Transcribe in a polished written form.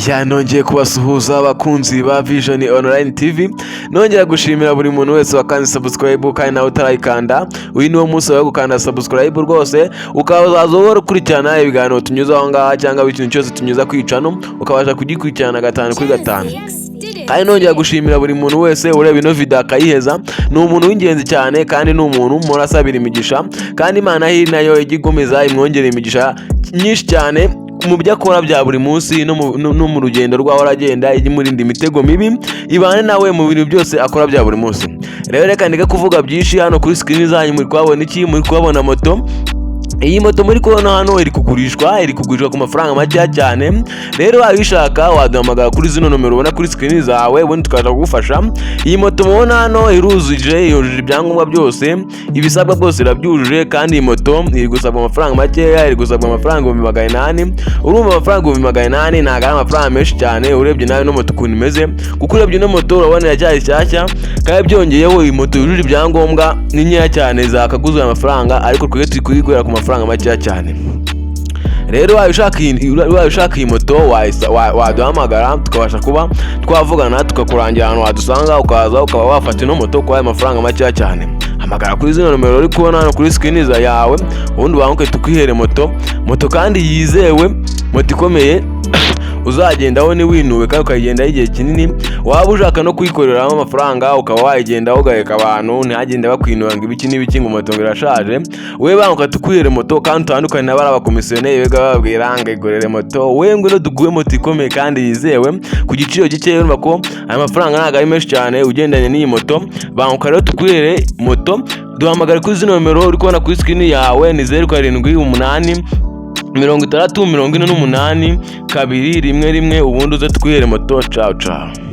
nongeye kubasuhuza abakunzi ba Vision Online TV. Nongera gushimira buri muntu wese wakanze subscribe kandi nawe utarayikanda. Uyu ni wo munsi wo gukanda subscribe rwose, ukazaza ukurikirana ibiganiro tunyuza aho ngaha cyangwa ikintu cyose tunyuza kwicano, ukabasha kugikurikirana 5 kuri 5. Kandi nongera gushimira buri muntu wese ureba ino video akayiheza. Ni umuntu w'ingenzi cyane kandi ni umuntu murasabira imigisha, kandi Imana hiri nayo igigomeza imwongera imigisha nyinshi cyane mu byo akora bya buri munsi no mu rugendo rwaho aragenda imurinda imitego mibi, ibane nawe mu bintu byose akora bya buri munsi. Rero reka ndeke kuvuga byinshi, hano kuri screen zanyu muri kubabona iki? Muri kubabona moto. Iyi moto muri kubona hano iri kugurishwa ku mafaranga make cyane. Rero wabishaka waduhamagara kuri zino nomero ubona kuri screen zawe, ubundi tukaza kugufasha. Iyi moto mubona hano yujuje ibyangombwa byose, ibisabwa byose irabyujuje, kandi iyi moto iri gusabwa amafaranga make, iri gusabwa amafaranga 800. Urumva amafaranga 800 ntago ari amafaranga menshi cyane urebye nawe no moto ukuntu imeze, kuko urebye no moto urabona yacyari shyashya, kandi byongeyeho iyi moto yujuje ibyangombwa ni nkeya cyane zakaguzwe amafaranga, ariko twese turi kuyigura ku mafaranga make cyane. Rero wabishaka iyi moto waduhamagara tukabasha kuba twavugana, tukakurangira ahantu wadusanga, ukaza ukaba wafata ino moto kwa amafaranga make cyane. Hamagara kuri zino nomero uri kubona hano kuri screen yawe, ubundi banke tukwihere moto kandi yizewe, moto ikomeye uzagendaho ni winuwe kandi ukagenda igihe kinini. Waba ushaka no kuyikoreramo amafaranga ukaba wayigenda ugaheka abantu, ntihagende bakwinura ngo ibiki n'ibiki ngo moto irashaje, we banka tukwihere moto kandi utandukanye n'abari abakomisiyoneri bega babwira ngo igorere moto. We ngo duguye moto ikomeye kandi yizewe ku giciro gike, urumva ko aya mafaranga ntago ari menshi cyane ugendanye n'iyi moto. Banka rero tukwihere moto, duhamagare kuri zino nomero uri kubona kuri screen yawe, ni 0788 60 48 211, ubundi uze twihere moto. Ciao ciao.